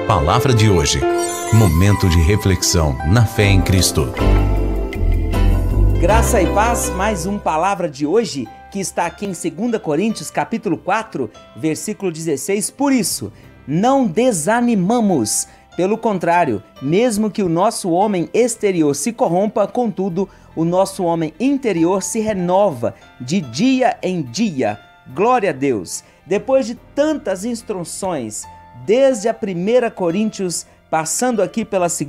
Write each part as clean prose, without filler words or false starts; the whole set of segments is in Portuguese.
Palavra de hoje. Momento de reflexão na fé em Cristo. Graça e paz, mais um Palavra de hoje, que está aqui em 2 Coríntios, capítulo 4, versículo 16. Por isso, não desanimamos. Pelo contrário, mesmo que o nosso homem exterior se corrompa, contudo, o nosso homem interior se renova de dia em dia. Glória a Deus! Depois de tantas instruções, desde a 1 Coríntios, passando aqui pela 2,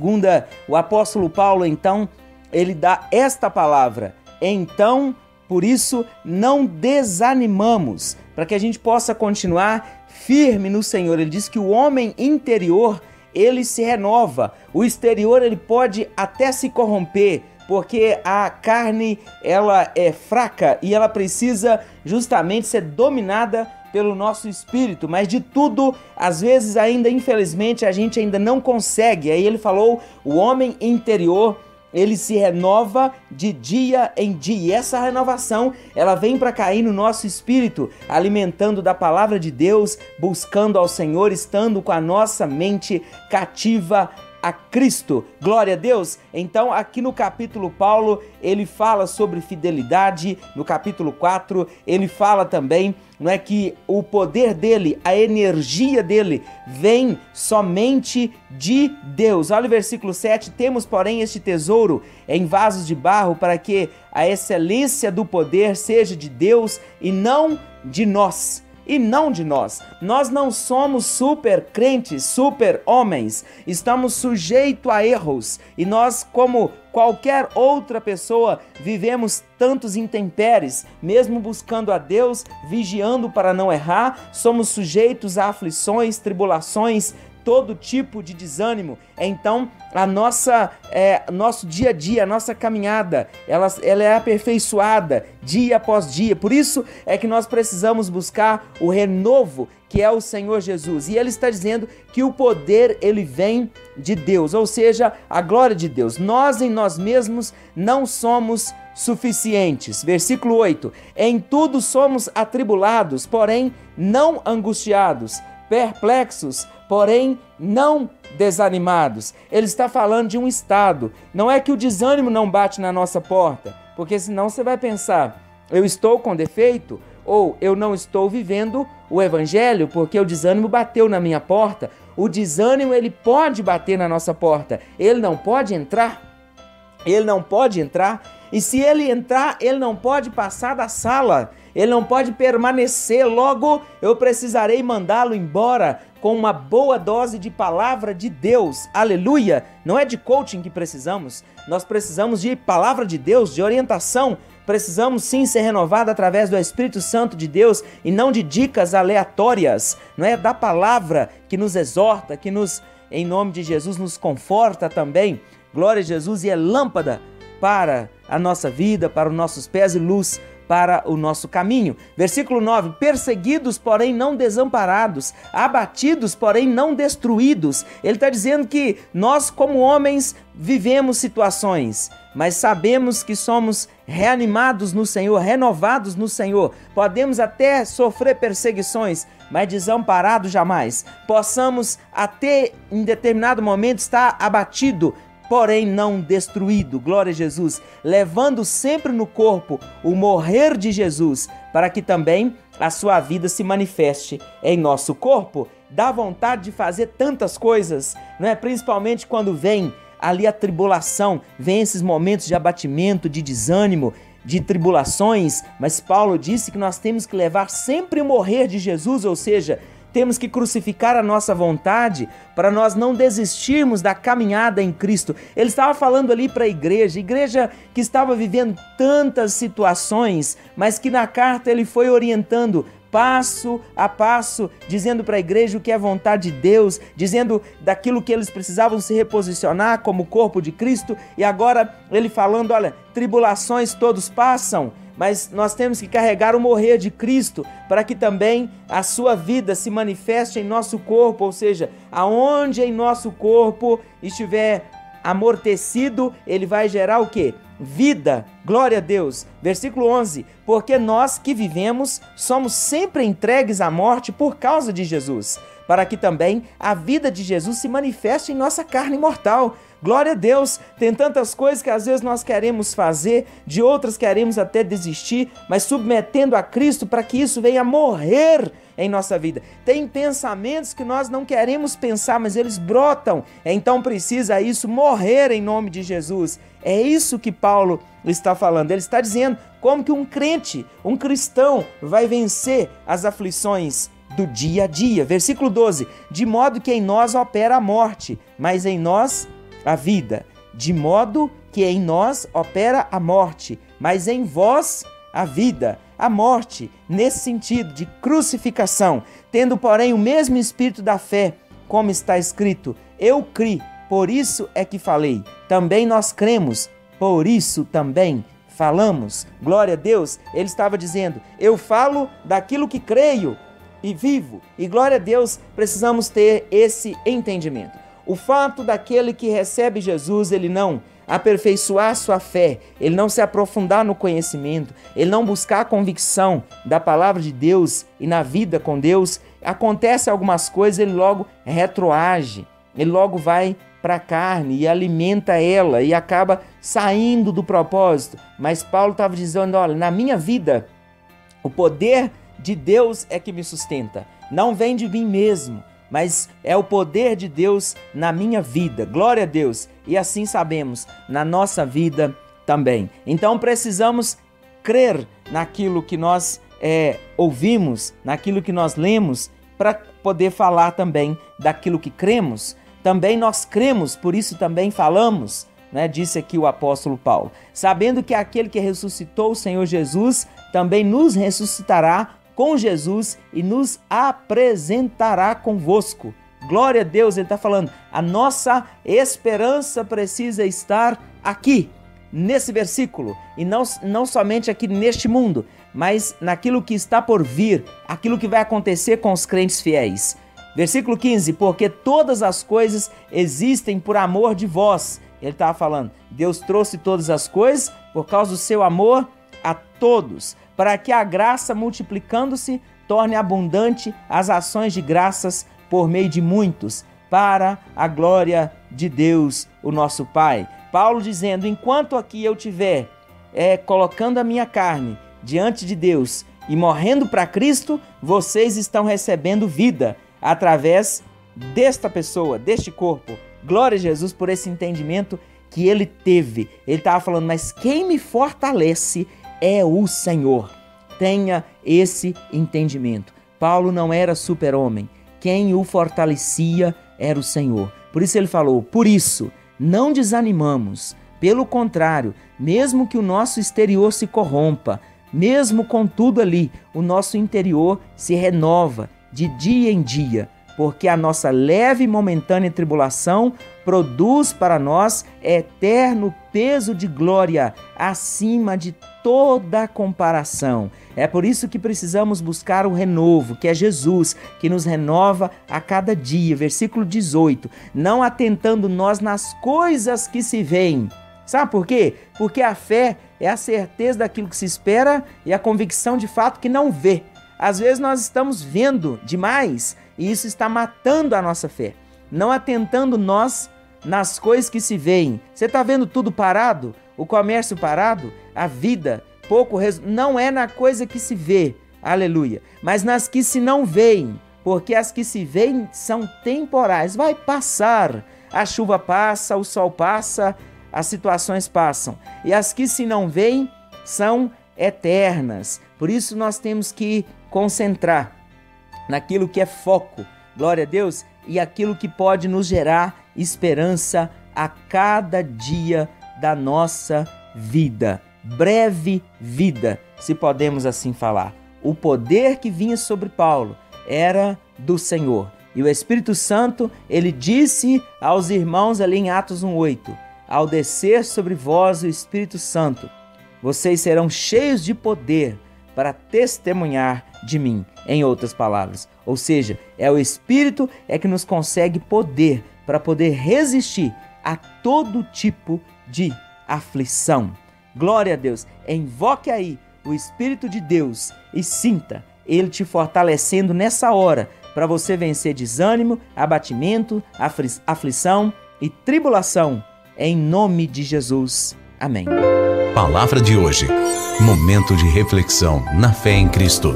o apóstolo Paulo, então, ele dá esta palavra. Então, por isso, não desanimamos, para que a gente possa continuar firme no Senhor. Ele diz que o homem interior, ele se renova. O exterior, ele pode até se corromper, porque a carne, ela é fraca e ela precisa justamente ser dominada pelo nosso espírito, mas de tudo, às vezes ainda, infelizmente, a gente ainda não consegue. Aí ele falou, o homem interior, ele se renova de dia em dia. E essa renovação, ela vem para cair no nosso espírito, alimentando da palavra de Deus, buscando ao Senhor, estando com a nossa mente cativa a Cristo. Glória a Deus! Então, aqui no capítulo, Paulo, ele fala sobre fidelidade. No capítulo 4, ele fala também, não é, que o poder dele, a energia dele, vem somente de Deus. Olha o versículo 7, temos, porém, este tesouro em vasos de barro, para que a excelência do poder seja de Deus e não de nós. E não de nós. Nós não somos super crentes, super homens. Estamos sujeitos a erros. E nós, como qualquer outra pessoa, vivemos tantos intempéries, mesmo buscando a Deus, vigiando para não errar. Somos sujeitos a aflições, tribulações, todo tipo de desânimo. Então, nosso dia a dia, a nossa caminhada, ela é aperfeiçoada dia após dia. Por isso é que nós precisamos buscar o renovo, que é o Senhor Jesus. E ele está dizendo que o poder, ele vem de Deus, ou seja, a glória de Deus. Nós em nós mesmos não somos suficientes. Versículo 8. Em tudo somos atribulados, porém não angustiados, perplexos, porém não desanimados. Ele está falando de um estado. Não é que o desânimo não bate na nossa porta, porque senão você vai pensar, eu estou com defeito, ou eu não estou vivendo o evangelho porque o desânimo bateu na minha porta. O desânimo, ele pode bater na nossa porta, ele não pode entrar. Ele não pode entrar, e se ele entrar, ele não pode passar da sala, ele não pode permanecer. Logo, eu precisarei mandá-lo embora com uma boa dose de palavra de Deus. Aleluia! Não é de coaching que precisamos, nós precisamos de palavra de Deus, de orientação. Precisamos sim ser renovados através do Espírito Santo de Deus e não de dicas aleatórias, não é? Da palavra que nos exorta, que nos, em nome de Jesus, nos conforta também. Glória a Jesus, e é lâmpada para a nossa vida, para os nossos pés e luz para o nosso caminho. Versículo 9, perseguidos, porém não desamparados, abatidos, porém não destruídos. Ele está dizendo que nós, como homens, vivemos situações, mas sabemos que somos reanimados no Senhor, renovados no Senhor. Podemos até sofrer perseguições, mas desamparados jamais. Possamos até em determinado momento estar abatido, porém não destruído. Glória a Jesus, levando sempre no corpo o morrer de Jesus, para que também a sua vida se manifeste em nosso corpo. Dá vontade de fazer tantas coisas, não é? Principalmente quando vem ali a tribulação, vem esses momentos de abatimento, de desânimo, de tribulações, mas Paulo disse que nós temos que levar sempre o morrer de Jesus, ou seja, temos que crucificar a nossa vontade para nós não desistirmos da caminhada em Cristo. Ele estava falando ali para a igreja que estava vivendo tantas situações, mas que na carta ele foi orientando passo a passo, dizendo para a igreja o que é vontade de Deus, dizendo daquilo que eles precisavam se reposicionar como corpo de Cristo. E agora ele falando, olha, tribulações todos passam, mas nós temos que carregar o morrer de Cristo para que também a sua vida se manifeste em nosso corpo, ou seja, aonde em nosso corpo estiver amortecido, ele vai gerar o quê? Vida. Glória a Deus. Versículo 11, porque nós que vivemos somos sempre entregues à morte por causa de Jesus, para que também a vida de Jesus se manifeste em nossa carne mortal. Glória a Deus! Tem tantas coisas que às vezes nós queremos fazer, de outras queremos até desistir, mas submetendo a Cristo para que isso venha a morrer em nossa vida. Tem pensamentos que nós não queremos pensar, mas eles brotam. Então precisa isso morrer em nome de Jesus. É isso que Paulo está falando. Ele está dizendo como que um crente, um cristão, vai vencer as aflições do dia a dia. Versículo 12. De modo que em nós opera a morte, mas em nós a vida. De modo que em nós opera a morte, mas em vós a vida. A morte, nesse sentido de crucificação, tendo, porém, o mesmo espírito da fé, como está escrito: eu criei, por isso é que falei. Também nós cremos, por isso também falamos. Glória a Deus. Ele estava dizendo: eu falo daquilo que creio e vivo. E glória a Deus, precisamos ter esse entendimento. O fato daquele que recebe Jesus, ele não aperfeiçoar sua fé, ele não se aprofundar no conhecimento, ele não buscar a convicção da palavra de Deus e na vida com Deus, acontece algumas coisas, ele logo retroage, ele logo vai para a carne e alimenta ela e acaba saindo do propósito. Mas Paulo estava dizendo: olha, na minha vida, o poder de Deus é que me sustenta, não vem de mim mesmo, mas é o poder de Deus na minha vida. Glória a Deus. E assim sabemos, na nossa vida também. Então precisamos crer naquilo que nós ouvimos, naquilo que nós lemos, para poder falar também daquilo que cremos. Também nós cremos, por isso também falamos, né? Disse aqui o apóstolo Paulo. Sabendo que aquele que ressuscitou o Senhor Jesus também nos ressuscitará com Jesus e nos apresentará convosco. Glória a Deus, ele está falando, a nossa esperança precisa estar aqui, nesse versículo, e não somente aqui neste mundo, mas naquilo que está por vir, aquilo que vai acontecer com os crentes fiéis. Versículo 15, porque todas as coisas existem por amor de vós. Ele estava falando, Deus trouxe todas as coisas por causa do seu amor a todos, para que a graça, multiplicando-se, torne abundante as ações de graças por meio de muitos, para a glória de Deus, o nosso Pai. Paulo dizendo, enquanto aqui eu estiver colocando a minha carne diante de Deus e morrendo para Cristo, vocês estão recebendo vida através desta pessoa, deste corpo. Glória a Jesus por esse entendimento que ele teve. Ele estava falando, mas quem me fortalece é o Senhor. Tenha esse entendimento. Paulo não era super-homem. Quem o fortalecia era o Senhor. Por isso ele falou, por isso, não desanimamos. Pelo contrário, mesmo que o nosso exterior se corrompa, mesmo com tudo ali, o nosso interior se renova de dia em dia, porque a nossa leve e momentânea tribulação produz para nós eterno peso de glória acima de toda comparação. É por isso que precisamos buscar o renovo, que é Jesus, que nos renova a cada dia. Versículo 18, não atentando nós nas coisas que se veem. Sabe por quê? Porque a fé é a certeza daquilo que se espera e a convicção de fato que não vê. Às vezes nós estamos vendo demais e isso está matando a nossa fé. Não atentando nós nas coisas que se veem. Você está vendo tudo parado? O comércio parado? A vida? Pouco não é na coisa que se vê, aleluia, mas nas que se não veem, porque as que se veem são temporais, vai passar, a chuva passa, o sol passa, as situações passam, e as que se não veem são eternas. Por isso nós temos que concentrar naquilo que é foco, glória a Deus, e aquilo que pode nos gerar esperança a cada dia da nossa vida. Breve vida, se podemos assim falar. O poder que vinha sobre Paulo era do Senhor. E o Espírito Santo, ele disse aos irmãos ali em Atos 1:8, ao descer sobre vós o Espírito Santo, vocês serão cheios de poder para testemunhar de mim, em outras palavras. Ou seja, é o Espírito que nos consegue poder para poder resistir a todo tipo de aflição. Glória a Deus. Invoque aí o Espírito de Deus e sinta Ele te fortalecendo nessa hora para você vencer desânimo, abatimento, aflição e tribulação. Em nome de Jesus. Amém. Palavra de hoje. Momento de reflexão na fé em Cristo.